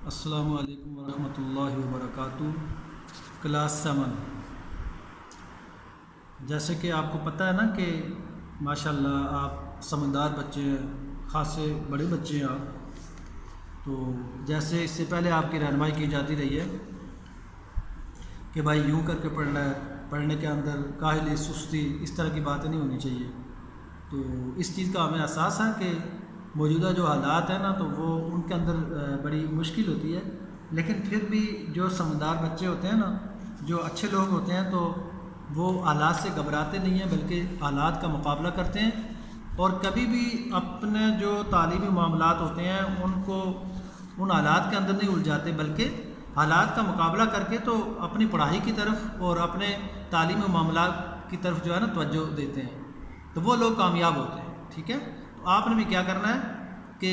السلام علیکم ورحمۃ اللہ وبرکاتہ۔ کلاس 7، جیسے کہ آپ کو پتہ ہے نا کہ ماشاءاللہ آپ سمجھدار بچے ہیں، خاصے بڑے بچے ہیں آپ، تو جیسے اس سے پہلے آپ کی رہنمائی کی جاتی رہی ہے کہ بھائی یوں کر کے پڑھنا ہے، پڑھنے کے اندر کاہلی سستی اس طرح کی باتیں نہیں ہونی چاہیے۔ تو اس چیز کا ہمیں احساس ہے کہ موجودہ جو حالات ہیں نا تو وہ ان کے اندر بڑی مشکل ہوتی ہے، لیکن پھر بھی جو سمجھدار بچے ہوتے ہیں نا، جو اچھے لوگ ہوتے ہیں، تو وہ حالات سے گھبراتے نہیں ہیں بلکہ حالات کا مقابلہ کرتے ہیں، اور کبھی بھی اپنے جو تعلیمی معاملات ہوتے ہیں ان کو ان حالات کے اندر نہیں الجھاتے، بلکہ حالات کا مقابلہ کر کے تو اپنی پڑھائی کی طرف اور اپنے تعلیمی معاملات کی طرف جو ہے نا توجہ دیتے ہیں، تو وہ لوگ کامیاب ہوتے ہیں۔ ٹھیک ہے، تو آپ نے بھی کیا کرنا ہے کہ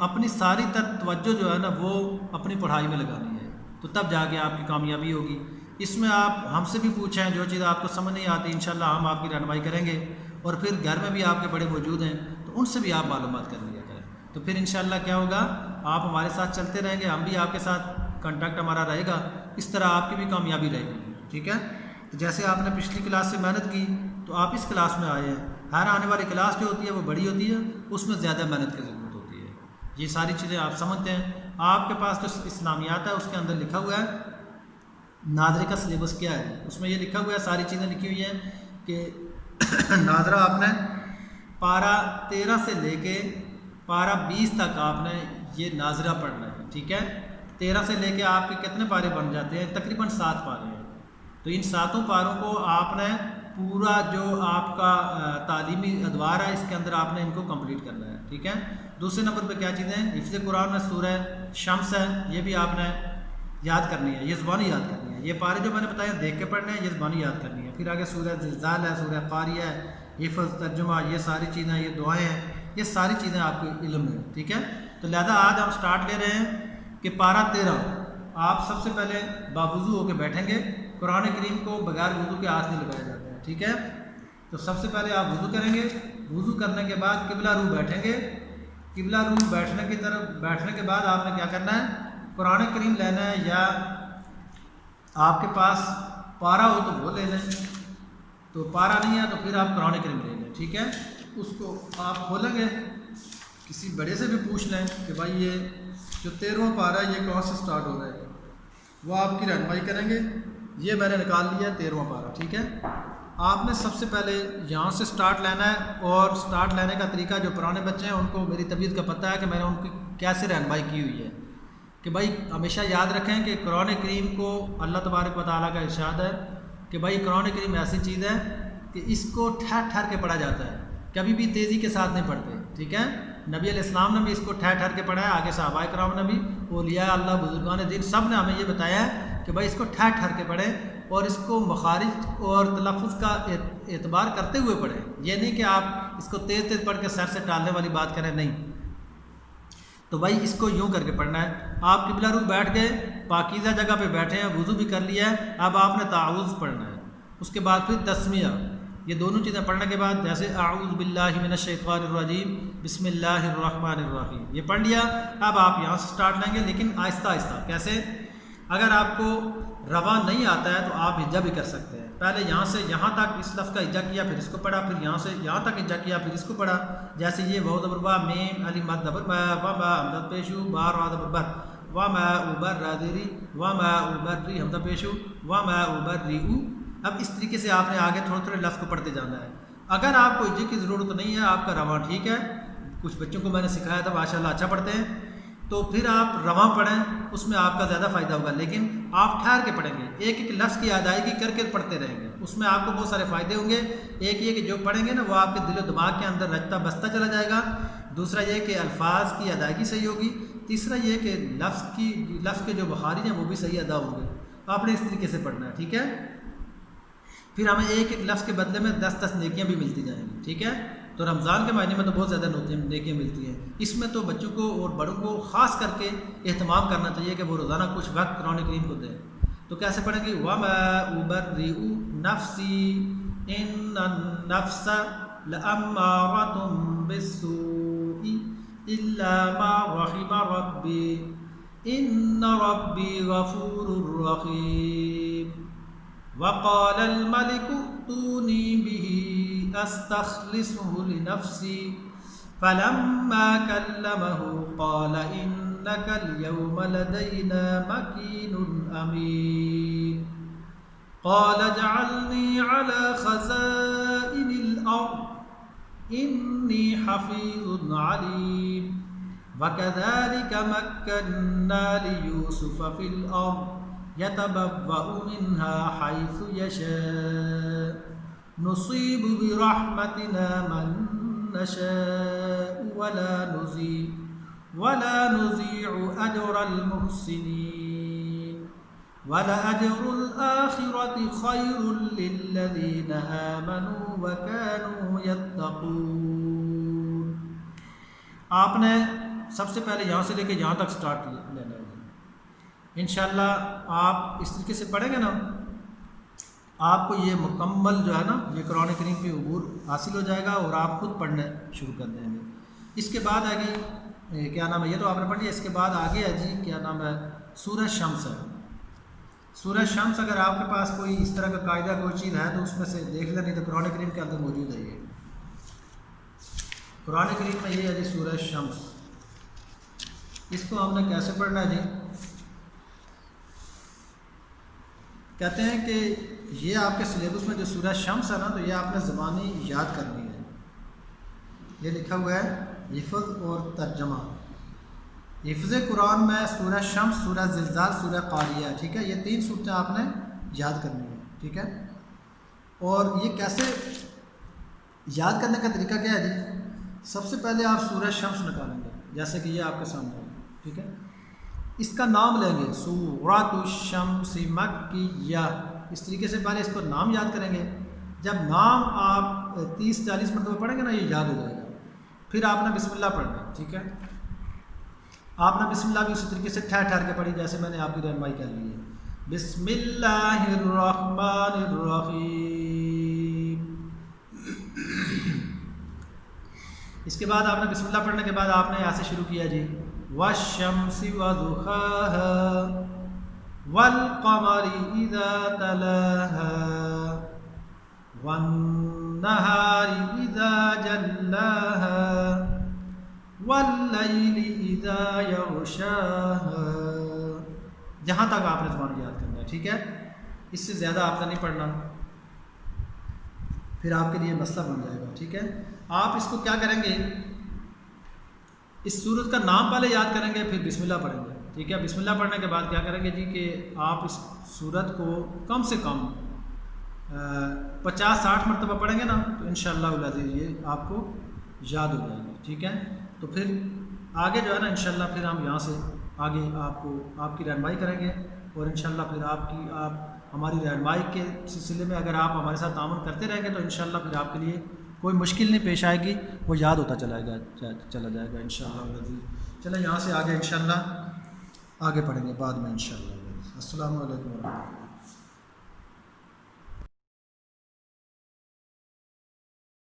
اپنی ساری توجہ جو ہے نا وہ اپنی پڑھائی میں لگانی ہے، تو تب جا کے آپ کی کامیابی ہوگی۔ اس میں آپ ہم سے بھی پوچھیں، جو چیز آپ کو سمجھ نہیں آتی انشاءاللہ ہم آپ کی رہنمائی کریں گے، اور پھر گھر میں بھی آپ کے بڑے موجود ہیں تو ان سے بھی آپ معلومات کر لیا کریں، تو پھر انشاءاللہ کیا ہوگا، آپ ہمارے ساتھ چلتے رہیں گے، ہم بھی آپ کے ساتھ کانٹیکٹ ہمارا رہے گا، اس طرح آپ کی بھی کامیابی رہے گی۔ ٹھیک ہے، تو جیسے آپ نے پچھلی کلاس سے محنت کی تو آپ اس کلاس میں آئے ہیں، ہر آنے والی کلاس جو ہوتی ہے وہ بڑی ہوتی ہے، اس میں زیادہ محنت کی ضرورت ہوتی ہے، یہ ساری چیزیں آپ سمجھتے ہیں۔ آپ کے پاس جو اسلامیات ہے اس کے اندر لکھا ہوا ہے ناظرے کا سلیبس کیا ہے، اس میں یہ لکھا ہوا ہے، ساری چیزیں لکھی ہوئی ہیں کہ ناظرہ آپ نے پارہ 13 سے لے کے پارہ 20 تک آپ نے یہ ناظرہ پڑھنا ہے۔ ٹھیک ہے، 13 سے لے کے آپ کے کتنے پارے بن جاتے ہیں؟ تقریباً 7 پارے ہیں، تو ان 7 پاروں کو آپ نے پورا جو آپ کا تعلیمی ادوار ہے اس کے اندر آپ نے ان کو کمپلیٹ کرنا ہے۔ ٹھیک ہے، دوسرے نمبر پہ کیا چیزیں ہیں؟ حفظ قرآن میں سورہ شمس ہے، یہ بھی آپ نے یاد کرنی ہے، یہ زبانی یاد کرنی ہے، یہ پارے جو میں نے بتایا دیکھ کے پڑھنے ہیں، یہ زبانی یاد کرنی ہے۔ پھر آگے سورہ زلزال ہے، سورہ قاریہ ہے، حفظ ترجمہ، یہ ساری چیزیں، یہ دعائیں ہیں، یہ ساری چیزیں آپ کو علم ہے۔ ٹھیک ہے، تو لہذا آج ہم سٹارٹ لے رہے ہیں کہ پارہ 13 آپ سب سے پہلے باوضو ہو کے بیٹھیں گے، قرآن کریم کو بغیر وضو کے ہاتھ نہیں لگایا جاتا ہے۔ ٹھیک ہے، تو سب سے پہلے آپ وضو کریں گے، وضو کرنے کے بعد قبلہ رو بیٹھیں گے، قبلہ رو بیٹھنے کی طرف بیٹھنے کے بعد آپ نے کیا کرنا ہے؟ قرآن کریم لینا ہے، یا آپ کے پاس پارہ ہو تو وہ لے لیں، تو پارہ نہیں ہے تو پھر آپ قرآن کریم لے لیں۔ ٹھیک ہے، اس کو آپ کھولیں گے، کسی بڑے سے بھی پوچھ لیں کہ بھائی یہ جو 13واں پارہ ہے یہ کہاں سے سٹارٹ ہو رہا ہے، وہ آپ کی رہنمائی کریں گے۔ یہ میں نے نکال لیا 13واں پارہ۔ ٹھیک ہے، آپ نے سب سے پہلے یہاں سے سٹارٹ لینا ہے، اور سٹارٹ لینے کا طریقہ جو پرانے بچے ہیں ان کو میری طبیعت کا پتہ ہے کہ میں نے ان کی کیسے رہنمائی کی ہوئی ہے، کہ بھائی ہمیشہ یاد رکھیں کہ قرآن کریم کو اللہ تبارک و تعالیٰ کا ارشاد ہے کہ بھائی قرآن کریم ایسی چیز ہے کہ اس کو ٹھہر ٹھہر کے پڑھا جاتا ہے، کبھی بھی تیزی کے ساتھ نہیں پڑھتے۔ ٹھیک ہے، نبی علیہ السلام نے بھی اس کو ٹھہر ٹھہر کے پڑھا ہے، آگے صحابہ کرام نے بھی، اولیاء اللہ، بزرگان دین، سب نے ہمیں یہ بتایا ہے کہ بھائی اس کو ٹھہر ٹھہر کے پڑھیں، اور اس کو مخارج اور تلفظ کا اعتبار کرتے ہوئے پڑھیں، یہ نہیں کہ آپ اس کو تیز تیز پڑھ کے سر سے ٹالنے والی بات کریں، نہیں۔ تو بھائی اس کو یوں کر کے پڑھنا ہے۔ آپ قبلہ رو بیٹھ گئے، پاکیزہ جگہ پہ بیٹھے ہیں، وضو بھی کر لیا ہے، اب آپ نے تعوذ پڑھنا ہے، اس کے بعد پھر تسمیہ، یہ دونوں چیزیں پڑھنے کے بعد جیسے اعوذ باللہ من الشیطان الرجیم بسم اللہ الرحمن الرحیم، یہ پڑھ لیا۔ اب آپ یہاں سے سٹارٹ لیں گے، لیکن آہستہ آہستہ۔ کیسے؟ اگر آپ کو رواں نہیں آتا ہے تو آپ ہجا بھی کر سکتے ہیں، پہلے یہاں سے یہاں تک اس لفظ کا ہجا کیا، پھر اس کو پڑھا، پھر یہاں سے یہاں تک ہجا کیا، پھر اس کو پڑھا، جیسے یہ واو زبر وا، میم الف مد زبر ما، و ما حمزہ پیشو، بار را زبر بر، و ما ابرری، و ما ابری حمزہ پیشو، و ما ابری۔ اب اس طریقے سے آپ نے آگے تھوڑے تھوڑے لفظ کو پڑھتے جانا ہے۔ اگر آپ کو ہجے کی ضرورت نہیں ہے، آپ کا رواں ٹھیک ہے، کچھ بچوں کو میں نے سکھایا تھا ماشاءاللہ اچھا پڑھتے ہیں، تو پھر آپ رواں پڑھیں، اس میں آپ کا زیادہ فائدہ ہوگا، لیکن آپ ٹھہر کے پڑھیں گے، ایک ایک لفظ کی ادائیگی کر کے پڑھتے رہیں گے، اس میں آپ کو بہت سارے فائدے ہوں گے۔ ایک یہ کہ جو پڑھیں گے نا وہ آپ کے دل و دماغ کے اندر رچتا بستا چلا جائے گا، دوسرا یہ کہ الفاظ کی ادائیگی صحیح ہوگی، تیسرا یہ کہ لفظ کے جو مخارج ہیں وہ بھی صحیح ادا ہوں گے۔ آپ نے اس طریقے سے پڑھنا ہے۔ ٹھیک ہے، پھر ہمیں ایک ایک لفظ کے بدلے میں 10 نیکیاں بھی ملتی جائیں گی۔ ٹھیک ہے، تو رمضان کے مہینے میں تو بہت زیادہ نیکیاں ملتی ہیں، اس میں تو بچوں کو اور بڑوں کو خاص کر کے اہتمام کرنا چاہیے کہ وہ روزانہ کچھ وقت قرآن کریم کو دیں۔ تو کیسے پڑھیں گے؟ وَمَا أُبَرِّئُ نَفْسِي إِنَّ النَّفْسَ لَأَمَّارَةٌ بِالسُّوءِ إِلَّا مَا رَحِمَ رَبِّي إن ربي غفور رحيم وقال الملك ائتوني به أستخلصه لنفسي فلما كلمه قال إنك اليوم لدينا مكين أمين قال اجعلني على خزائن الأرض إني حفيظ عليم وكذلك مكنا ليوسف في الأرض يتبوأ منها حيث يشاء نصيب برحمتنا من نشاء ولا نضيع أجر المحسنين ولأجر الآخرة خير للذين آمنوا وكانوا يتقون. آپ نے سب سے پہلے یہاں سے لے کے یہاں تک سٹارٹ لینا ہے. انشاءاللہ آپ اس طریقے سے پڑھیں گے نا، آپ کو یہ مکمل جو ہے نا یہ قرآن کریم پہ عبور حاصل ہو جائے گا اور آپ خود پڑھنے شروع کر دیں گے. اس کے بعد آگے کیا نام ہے، یہ تو آپ نے پڑھ لیا. اس کے بعد آگے ہے جی کیا نام ہے سورہ شمس ہے. سورہ شمس اگر آپ کے پاس کوئی اس طرح کا قاعدہ کوئی چیز ہے تو اس میں سے دیکھ لیں، نہیں تو قرآن کریم کے اندر موجود ہے. یہ قرآن کریم میں یہ ہے جی سورہ شمس. اس کو ہم نے کیسے پڑھنا ہے جی؟ کہتے ہیں کہ یہ آپ کے سلیبس میں جو سورہ شمس ہے نا تو یہ آپ نے زبانی یاد کرنی ہے. یہ لکھا ہوا ہے حفظ اور ترجمہ. حفظ قرآن میں سورہ شمس، سورہ زلزال، سورہ قاریہ، ٹھیک ہے، یہ 3 صورتیں آپ نے یاد کرنی ہیں، ٹھیک ہے. اور یہ کیسے یاد کرنے کا طریقہ کیا ہے جی؟ سب سے پہلے آپ سورہ شمس نکالیں گے جیسے کہ یہ آپ کے سامنے ہے، ٹھیک ہے. اس کا نام لیں گے سورۃ الشمس مکیہ. اس طریقے سے پہلے اس کو نام یاد کریں گے. جب نام آپ 30-40 مرتبہ پڑھیں گے نا یہ یاد ہو جائے گا. پھر آپ نے بسم اللہ پڑھنا ہے، ٹھیک ہے. آپ نے بسم اللہ بھی اسی طریقے سے ٹھہر کے پڑھی جیسے میں نے آپ کی رہنمائی کر لی ہے. بسم اللہ الرحمن الرحیم. اس کے بعد آپ نے بسم اللہ پڑھنے کے بعد آپ نے ایسے شروع کیا جی والشمس وضحاها والقمر اذا تلاها والنهار اذا جلاها واللیل اذا یغشاها. جہاں تک آپ نے زبان یاد کرنا ہے، ٹھیک ہے. اس سے زیادہ آپ نے نہیں پڑھنا، پھر آپ کے لیے مسئلہ بن جائے گا، ٹھیک ہے. آپ اس کو کیا کریں گے، اس سورت کا نام پہلے یاد کریں گے پھر بسم اللہ پڑھیں گے، ٹھیک ہے. بسم اللہ پڑھنے کے بعد کیا کریں گے جی کہ آپ اس سورت کو کم سے کم 50-60 مرتبہ پڑھیں گے نا تو انشاءاللہ العزیز یہ آپ کو یاد ہو جائے گی، ٹھیک ہے. تو پھر آگے جو ہے نا انشاءاللہ پھر ہم یہاں سے آگے آپ کی رہنمائی کریں گے. اور انشاءاللہ پھر آپ ہماری رہنمائی کے سلسلے میں اگر آپ ہمارے ساتھ تعاون کرتے رہیں گے تو انشاءاللہ پھر آپ کے لیے کوئی مشکل نہیں پیش آئے گی، وہ یاد ہوتا چلا جائے گا انشاءاللہ. چلیں یہاں سے آگے انشاءاللہ آگے پڑھیں گے بعد میں انشاءاللہ. السلام علیکم ورحمۃ اللہ.